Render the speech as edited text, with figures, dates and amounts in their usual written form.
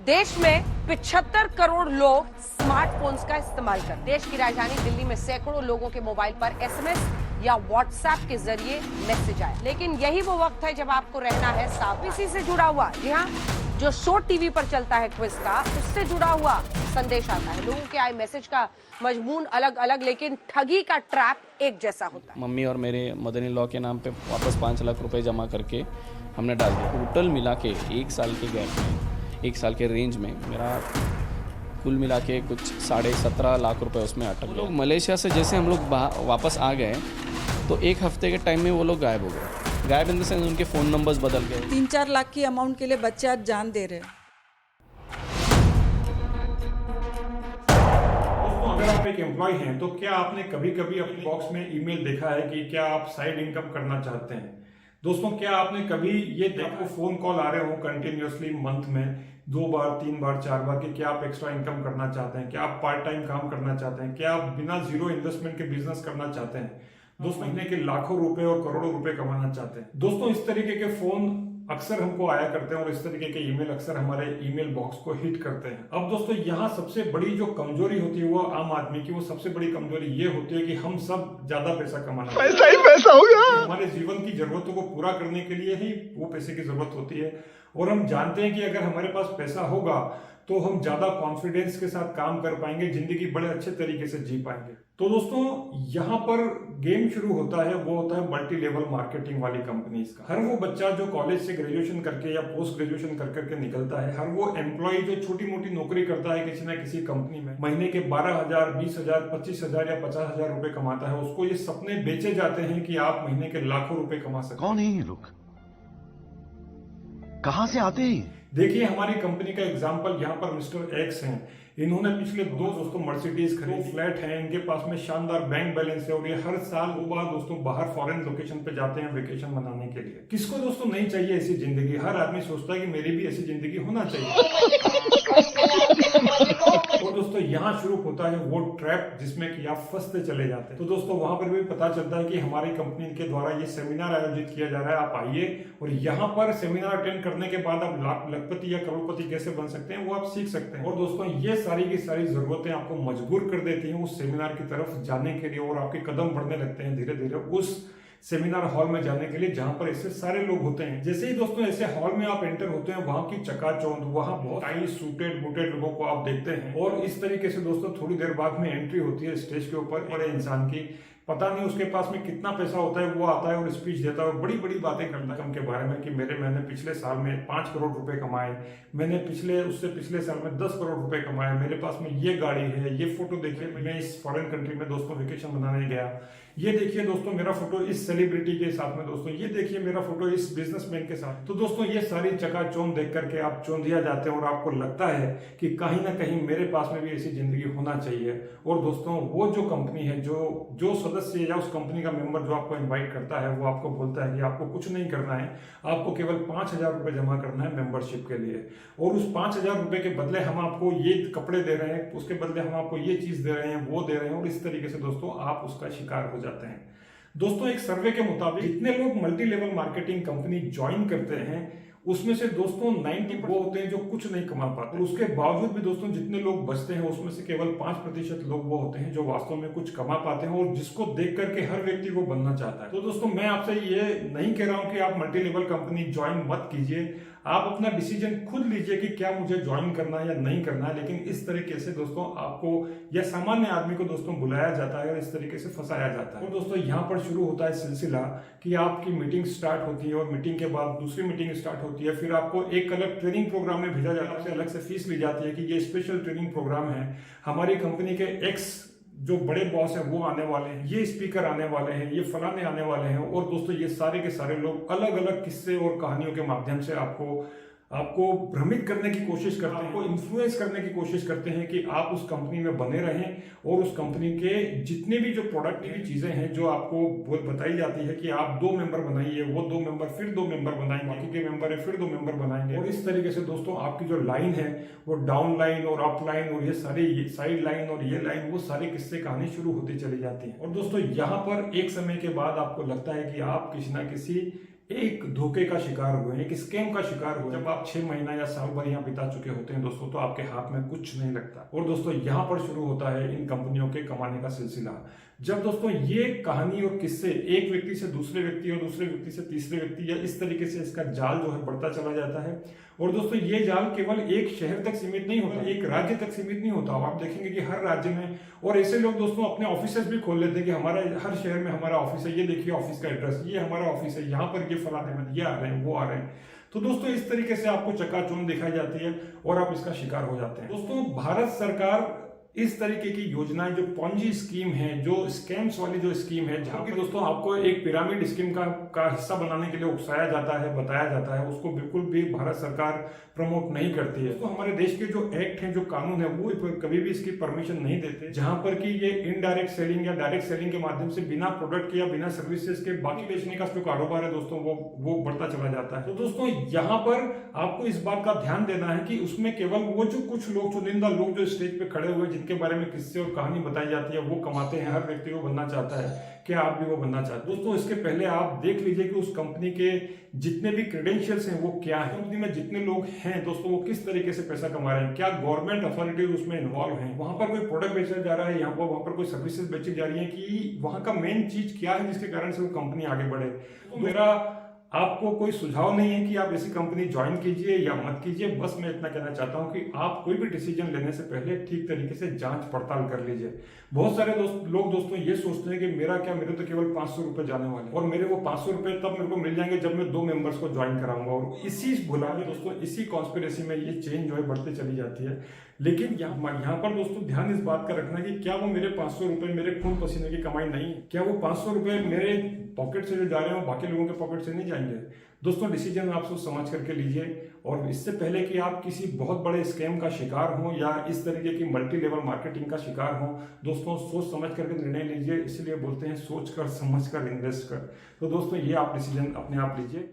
देश में 75 करोड़ लोग स्मार्टफोन्स का इस्तेमाल करते हैं। देश की राजधानी दिल्ली में सैकड़ों लोगों के मोबाइल पर एसएमएस या व्हाट्सएप के जरिए मैसेज आए। लेकिन यही वो वक्त है जब आपको रहना है साफ। इसी से जुड़ा हुआ, जी हाँ, जो शो टीवी पर चलता है क्विज का, उससे जुड़ा हुआ संदेश आता है। लोगों के आए मैसेज का मजमून अलग अलग, लेकिन ठगी का ट्रैप एक जैसा होता है। मम्मी और मेरे मदर इन लॉ के नाम पे वापस 5 लाख रुपए जमा करके हमने डाल दिया। टोटल मिला के 1 साल के गैप में, 1 साल के रेंज में मेरा कुल मिला के कुछ 17.5 लाख रुपए उसमें अटक गए। लोग मलेशिया से जैसे हम लोग वापस आ गए तो 1 हफ्ते के टाइम में वो लोग गायब हो गए। गायब इन द सेंस उनके फ़ोन नंबर्स बदल गए। 3-4 लाख की अमाउंट के लिए बच्चे आज जान दे रहे हैं। अगर आप एक एम्प्लॉय हैं तो क्या आपने कभी कभी अपने बॉक्स में ईमेल देखा है कि क्या आप साइड इनकम करना चाहते हैं? दोस्तों, क्या आपने कभी ये देखो फोन कॉल आ रहे हो कंटिन्यूअसली मंथ में 2 बार 3 बार 4 बार कि क्या आप एक्स्ट्रा इनकम करना चाहते हैं, क्या आप पार्ट टाइम काम करना चाहते हैं, क्या आप बिना जीरो इन्वेस्टमेंट के बिजनेस करना चाहते हैं, दोस्तों महीने के लाखों रुपए और करोड़ों रुपए कमाना चाहते हैं? दोस्तों, इस तरीके के फोन अक्सर हमको आया करते हैं और इस तरीके के ईमेल अक्सर हमारे ईमेल बॉक्स को हिट करते हैं। अब दोस्तों, यहाँ सबसे बड़ी जो कमजोरी होती है वो आम आदमी की, वो सबसे बड़ी कमजोरी ये होती है कि हम सब ज्यादा पैसा कमाना, पैसा ही पैसा होगा। हमारे जीवन की जरूरतों को पूरा करने के लिए ही वो पैसे की जरूरत होती है और हम जानते हैं कि अगर हमारे पास पैसा होगा तो हम ज्यादा कॉन्फिडेंस के साथ काम कर पाएंगे, जिंदगी बड़े अच्छे तरीके से जी पाएंगे। तो दोस्तों, यहाँ पर गेम शुरू होता है, वो होता है मल्टी लेवल मार्केटिंग वाली कंपनीज का। हर वो बच्चा जो कॉलेज से ग्रेजुएशन करके या पोस्ट ग्रेजुएशन कर करके निकलता है, हर वो एम्प्लॉय जो छोटी मोटी नौकरी करता है किसी ना किसी कंपनी में, महीने के 12,000, 20,000, 25,000 या 50,000 रुपए कमाता है, उसको ये सपने बेचे जाते हैं कि आप महीने के लाखों रुपए कमा सकते हैं। कौन है ये लोग, कहां से आते हैं? देखिए, हमारी कंपनी का एग्जांपल यहाँ पर मिस्टर एक्स हैं। इन्होंने पिछले 2 दोस्तों मर्सिडीज खरीदी, फ्लैट है इनके पास में, शानदार बैंक बैलेंस है और ये हर साल 2 बार दोस्तों बाहर फॉरेन लोकेशन पे जाते हैं वेकेशन मनाने के लिए। किसको दोस्तों नहीं चाहिए ऐसी जिंदगी? हर आदमी सोचता है कि मेरी भी ऐसी जिंदगी होना चाहिए। और दोस्तों, यहाँ शुरू होता है वो ट्रैप जिसमें कि आप फंसते चले जाते हैं। तो दोस्तों, वहां पर भी पता चलता है कि हमारी कंपनी के द्वारा ये सेमिनार आयोजित किया जा रहा है, आप आइए और यहाँ पर सेमिनार अटेंड करने के बाद आप लखपति या करोड़पति कैसे बन सकते हैं वो आप सीख सकते हैं। और दोस्तों, ये सारी की सारी जरूरतें आपको मजबूर कर देती हैं उस सेमिनार की तरफ जाने के लिए और आपके कदम बढ़ने लगते हैं धीरे धीरे उस सेमिनार हॉल में जाने के लिए जहां पर ऐसे सारे लोग होते हैं। जैसे ही दोस्तों ऐसे हॉल में आप एंटर होते हैं, वहां की चकाचौंध, वहां बहुत टाई सूटेड बूटेड लोगों को आप देखते हैं और इस तरीके से दोस्तों थोड़ी देर बाद में एंट्री होती है स्टेज के ऊपर बड़े इंसान की। पता नहीं उसके पास में कितना पैसा होता है, वो आता है और स्पीच देता है और बड़ी बड़ी बातें करता है उनके बारे में कि मैंने पिछले साल में 5 करोड़ रुपए कमाए, मैंने उससे पिछले साल में 10 करोड़ रुपए कमाए, मेरे पास में ये गाड़ी है, ये फोटो देखिए, मैं इस फॉरेन कंट्री में दोस्तों वेकेशन मनाने गया, ये देखिए दोस्तों मेरा फोटो इस सेलिब्रिटी के साथ में, दोस्तों ये देखिए मेरा फोटो इस बिजनेसमैन के साथ। तो दोस्तों, ये सारी चकाचौंध देख करके आप चौंधिया जाते हैं और आपको लगता है कि कहीं ना कहीं मेरे पास में भी ऐसी जिंदगी होना चाहिए। और दोस्तों, वो जो कंपनी है, जो सदस्य या उस कंपनी का मेंबर जो आपको इन्वाइट करता है, वो आपको बोलता है कि आपको कुछ नहीं करना है, आपको केवल 5,000 रुपए जमा करना है मेंबरशिप के लिए और उस 5,000 रुपए के बदले हम आपको ये कपड़े दे रहे हैं, उसके बदले हम आपको ये चीज दे रहे हैं, वो दे रहे हैं और इस तरीके से दोस्तों आप उसका शिकार हो जाते हैं। दोस्तों, एक सर्वे के मुताबिक जितने लोग multi level marketing company join करते हैं उसमें से दोस्तों 90 वो होते हैं जो कुछ नहीं कमा पाते और उसके बावजूद भी दोस्तों जितने लोग बचते हैं उसमें से केवल 5% लोग वो होते हैं जो वास्तव में कुछ कमा पाते हैं और जिसको देख करके हर व्यक्ति वो बनना चाहता है। तो दोस्तों, मैं आपसे ये नहीं कह रहा हूं कि आप मल्टी लेवल कंपनी ज्वाइन मत कीजिए, आप अपना डिसीजन खुद लीजिए कि क्या मुझे ज्वाइन करना है या नहीं करना है। लेकिन इस तरीके से दोस्तों आपको या सामान्य आदमी को दोस्तों बुलाया जाता है और इस तरीके से फंसाया जाता है। और दोस्तों, यहाँ पर शुरू होता है सिलसिला कि आपकी मीटिंग स्टार्ट होती है और मीटिंग के बाद दूसरी मीटिंग स्टार्ट होती है, फिर आपको एक अलग ट्रेनिंग प्रोग्राम में भेजा जाता है, आपसे अलग से फीस ली जाती है कि ये स्पेशल ट्रेनिंग प्रोग्राम है, हमारी कंपनी के एक्स जो बड़े बॉस हैं वो आने वाले हैं, ये स्पीकर आने वाले हैं, ये फलाने आने वाले हैं। और दोस्तों, ये सारे के सारे लोग अलग अलग किस्से और कहानियों के माध्यम से आपको भ्रमित करने की कोशिश करते हैं, आपको इन्फ्लुएंस करने की कोशिश करते हैं कि आप उस कंपनी में बने रहें और उस कंपनी के जितने भी जो प्रोडक्टिव चीजें हैं जो आपको बताई जाती है कि आप 2 मेंबर बनाइए, वो 2 मेंबर फिर 2 मेंबर बनाएंगे, बाकी के मेंबर है फिर 2 मेंबर बनाएंगे और इस तरीके से दोस्तों आपकी जो लाइन है वो डाउन लाइन और अप लाइन और ये सारी साइड लाइन और ये लाइन, वो सारे किस्से कहानी शुरू होती चली जाती है। और दोस्तों, यहाँ पर एक समय के बाद आपको लगता है कि आप किसी ना किसी एक धोखे का शिकार हुए हैं, एक स्कैम का शिकार हुए। जब आप 6 महीना या साल भर यहाँ बिता चुके होते हैं दोस्तों, तो आपके हाथ में कुछ नहीं लगता। और दोस्तों यहाँ पर शुरू होता है इन कंपनियों के कमाने का सिलसिला। जब दोस्तों ये कहानी और किस्से एक व्यक्ति से दूसरे व्यक्ति और दूसरे व्यक्ति से तीसरे व्यक्ति या इस तरीके से इसका जाल जो है बढ़ता चला जाता है। और दोस्तों ये जाल केवल एक शहर तक सीमित नहीं होता, एक राज्य तक सीमित नहीं होता। आप देखेंगे कि हर राज्य में, और ऐसे लोग दोस्तों अपने ऑफिसेस भी खोल लेते हैं कि हमारा हर शहर में हमारा ऑफिस है, ये देखिए ऑफिस का एड्रेस, ये हमारा ऑफिस है, यहाँ पर ये फलाने में ये आ रहे हैं, वो आ रहे हैं। तो दोस्तों इस तरीके से आपको चकाचौंध दिखाई जाती है और आप इसका शिकार हो जाते हैं। दोस्तों भारत सरकार इस तरीके की योजनाएं, जो पॉन्जी स्कीम है, जो स्कैम्स वाली जो स्कीम है, जहां पर दोस्तों आपको एक पिरामिड स्कीम का हिस्सा बनाने के लिए उकसाया जाता है, बताया जाता है, उसको बिल्कुल भी भारत सरकार प्रमोट नहीं करती है। तो हमारे देश के जो एक्ट हैं, जो कानून है, वो कभी भी इसकी परमिशन नहीं देते। जहां पर कि ये इनडायरेक्ट सेलिंग या डायरेक्ट सेलिंग के माध्यम से बिना प्रोडक्ट के या बिना सर्विसेज के बाकी बेचने का जो कारोबार है दोस्तों, वो बढ़ता चला जाता है। तो दोस्तों यहाँ पर आपको इस बात का ध्यान देना है कि उसमें केवल वो जो कुछ लोग, चुनिंदा लोग जो स्टेज पे खड़े हुए, जिनके बारे में किस्से और कहानी बताई जाती है, वो कमाते हैं। हर व्यक्ति वो बनना चाहता है। क्या आप भी वो बनना चाहते हैं? दोस्तों इसके पहले आप देख लीजिए कि उस कंपनी के जितने भी क्रेडेंशियल्स हैं वो क्या है, कंपनी में जितने लोग हैं दोस्तों वो किस तरीके से पैसा कमा रहे हैं, क्या गवर्नमेंट अथॉरिटीज उसमें इन्वॉल्व हैं, वहां पर कोई प्रोडक्ट बेचा जा रहा है, वहां पर कोई सर्विसेज बेची जा रही है, कि वहां का मेन चीज क्या है जिसके कारण से वो कंपनी आगे बढ़े। तो मेरा आपको कोई सुझाव नहीं है कि आप ऐसी कंपनी ज्वाइन कीजिए या मत कीजिए। बस मैं इतना कहना चाहता हूं कि आप कोई भी डिसीजन लेने से पहले ठीक तरीके से जांच पड़ताल कर लीजिए। बहुत सारे लोग दोस्तों ये सोचते हैं कि मेरे तो केवल 500 रुपए जाने वाले, और मेरे वो 500 रुपए तब मेरे को मिल जाएंगे जब मैं 2 मेंबर्स को ज्वाइन कराऊंगा। और इसी भुला में दोस्तों, इसी कॉन्स्पिरेसी में ये चेन जो है बढ़ती चली जाती है। लेकिन यहाँ पर दोस्तों ध्यान इस बात का रखना कि क्या वो मेरे 500 रुपए मेरे खून पसीने की कमाई नहीं, क्या वो 500 रुपए मेरे पॉकेट से जो जा रहे हो बाकी लोगों के पॉकेट से नहीं जाएंगे। दोस्तों डिसीजन आप सोच समझ करके लीजिए, और इससे पहले कि आप किसी बहुत बड़े स्कैम का शिकार हो या इस तरीके की मल्टी लेवल मार्केटिंग का शिकार हो, दोस्तों सोच समझ करके निर्णय लीजिए। इसलिए बोलते हैं सोच कर समझ कर इन्वेस्ट कर। तो दोस्तों ये आप डिसीजन अपने आप लीजिए।